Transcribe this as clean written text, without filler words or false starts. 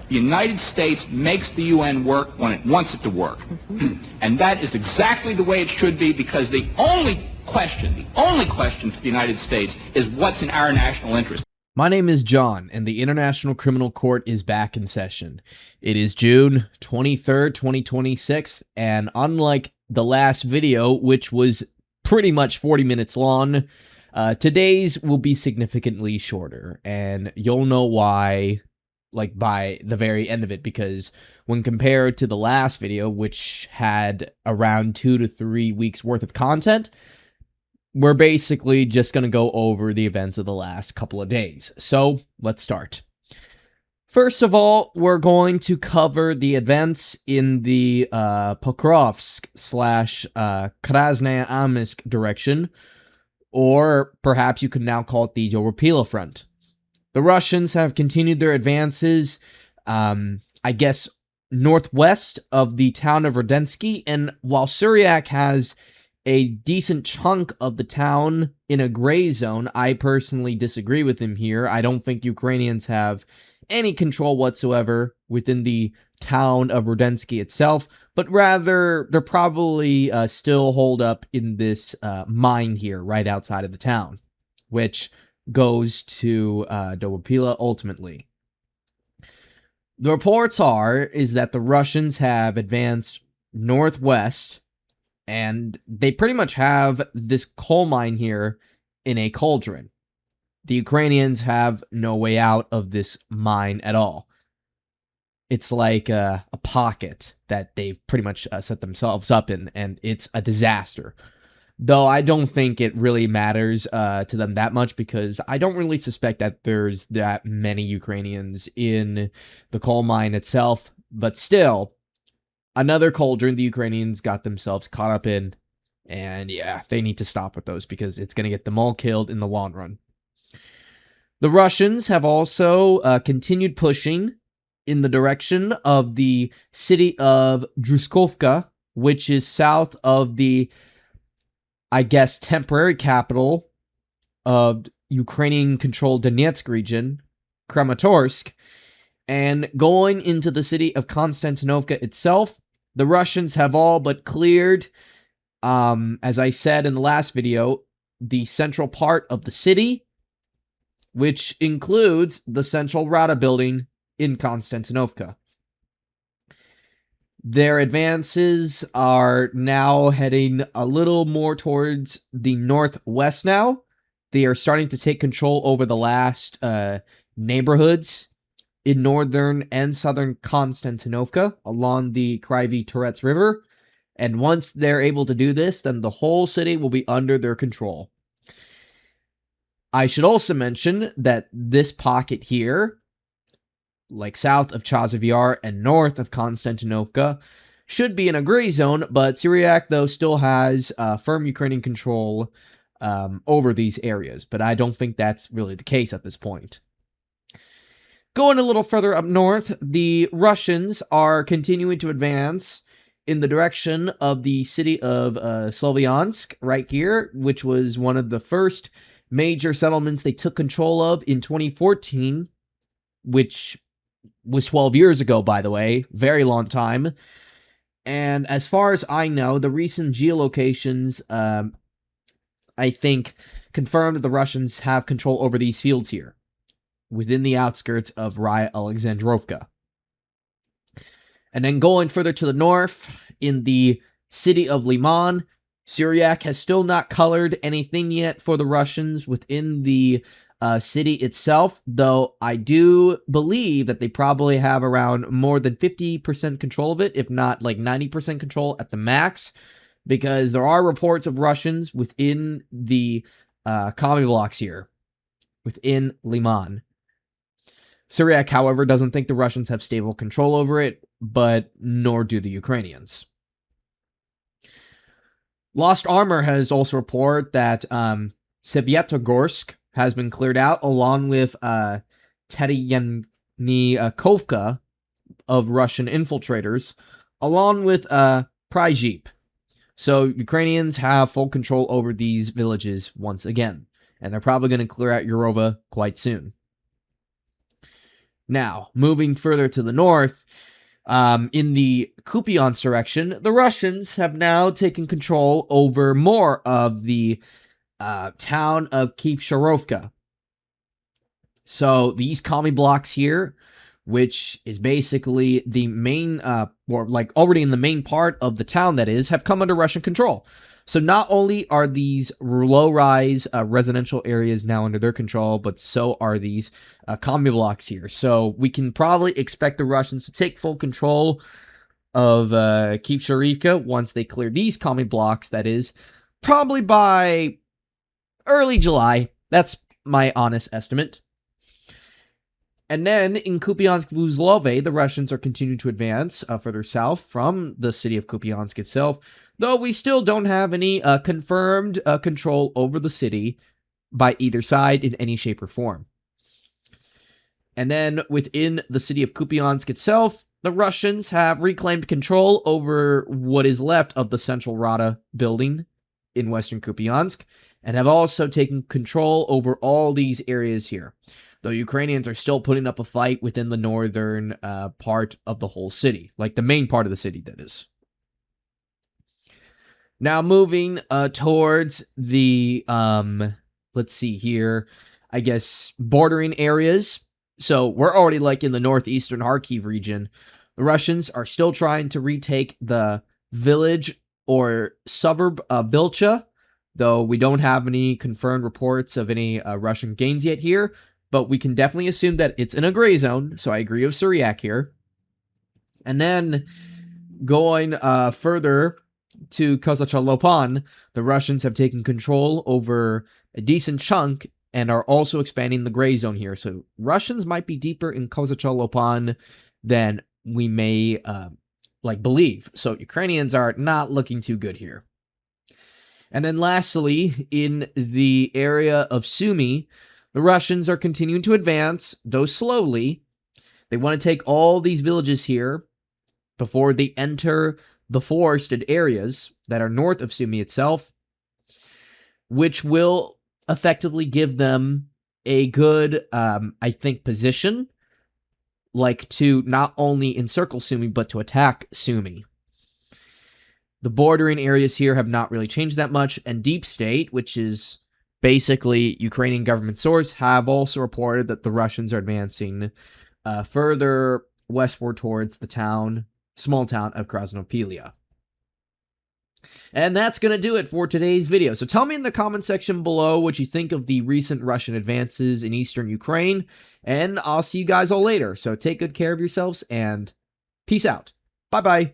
The United States makes the UN work when it wants it to work. And that is exactly the way it should be, because the only question for the United States is what's in our national interest. My name is John, and the International Criminal Court is back in session. It is June 23rd, 2026, and unlike the last video, which was pretty much 40 minutes long, today's will be significantly shorter, and you'll know why, like, by the very end of it, because when compared to the last video, which had around 2 to 3 weeks worth of content, we're basically just going to go over the events of the last couple of days. So, let's start. First of all, we're going to cover the events in the Pokrovsk/Krasnoyarsk direction, or perhaps you could now call it the Yoropila front. The Russians have continued their advances, I guess, northwest of the town of Rodensky, and while Syriac has a decent chunk of the town in a gray zone, I personally disagree with him here. I don't think Ukrainians have any control whatsoever within the town of Rodensky itself, but rather they're probably still holed up in this mine here right outside of the town, which goes to Yoropila ultimately. The reports is that the Russians have advanced northwest, and they pretty much have this coal mine here in a cauldron. The Ukrainians have no way out of this mine at all. It's like a pocket that they've pretty much set themselves up in, and it's a disaster. Though I don't think it really matters to them that much, because I don't really suspect that there's that many Ukrainians in the coal mine itself. But still, another cauldron the Ukrainians got themselves caught up in, and yeah, they need to stop with those because it's going to get them all killed in the long run. The Russians have also continued pushing in the direction of the city of Druskovka, which is south of the, I guess, temporary capital of Ukrainian-controlled Donetsk region, Kramatorsk, and going into the city of Konstantinovka itself. The Russians have all but cleared, as I said in the last video, the central part of the city, which includes the Central Rada building in Konstantinovka. Their advances are now heading a little more towards the northwest now. They are starting to take control over the last neighborhoods in northern and southern Konstantinovka along the Kryvyi-Terets River. And once they're able to do this, then the whole city will be under their control. I should also mention that this pocket here, like south of Chasiv Yar and north of Konstantinovka, should be in a gray zone, but Syriac, though, still has firm Ukrainian control over these areas. But I don't think that's really the case at this point. Going a little further up north, the Russians are continuing to advance in the direction of the city of Slovyansk, right here, which was one of the first major settlements they took control of in 2014, which was 12 years ago, by the way, very long time. And as far as I know, the recent geolocations, I think, confirmed that the Russians have control over these fields here, within the outskirts of Raya Alexandrovka. And then going further to the north, in the city of Liman, Syriac has still not colored anything yet for the Russians within the city itself, though I do believe that they probably have around more than 50% control of it, if not like 90% control at the max, because there are reports of Russians within the commie blocks here, within Liman. Syriac, however, doesn't think the Russians have stable control over it, but nor do the Ukrainians. Lost Armor has also reported that Svyatogorsk has been cleared out, along with Tetiannikovka of Russian infiltrators, along with Pryzhyp. So Ukrainians have full control over these villages once again, and they're probably going to clear out Urova quite soon. Now, moving further to the north, in the Kupiansk direction, the Russians have now taken control over more of the town of KIVSHARIVKA. So these commie blocks here, which is basically the main, or like already in the main part of the town that is, have come under Russian control. So not only are these low-rise residential areas now under their control, but so are these commie blocks here. So we can probably expect the Russians to take full control of KIVSHARIVKA once they clear these commie blocks, that is, probably by early July. That's my honest estimate. And then in Kupiansk-Vuzlove, the Russians are continuing to advance further south from the city of Kupiansk itself, though we still don't have any confirmed control over the city by either side in any shape or form. And then within the city of Kupiansk itself, the Russians have reclaimed control over what is left of the Central Rada building in western Kupiansk, and have also taken control over all these areas here. Though Ukrainians are still putting up a fight within the northern part of the whole city. Like the main part of the city, that is. Now moving towards the, let's see here, I guess, bordering areas. So we're already like in the northeastern Kharkiv region. The Russians are still trying to retake the village or suburb of Vilcha, though we don't have any confirmed reports of any Russian gains yet here. But we can definitely assume that it's in a gray zone, so I agree with Syriac here. And then going further to Kozachalopan, the Russians have taken control over a decent chunk and are also expanding the gray zone here. So Russians might be deeper in Kozachalopan than we may believe. So Ukrainians are not looking too good here. And then lastly, in the area of Sumy, the Russians are continuing to advance, though slowly. They want to take all these villages here before they enter the forested areas that are north of Sumy itself, which will effectively give them a good, I think, position, like to not only encircle Sumy, but to attack Sumy. The bordering areas here have not really changed that much, and Deep State, which is basically Ukrainian government source, have also reported that the Russians are advancing further westward towards the small town of Krasnopelia. And that's going to do it for today's video. So tell me in the comment section below what you think of the recent Russian advances in eastern Ukraine, and I'll see you guys all later. So take good care of yourselves, and peace out. Bye-bye.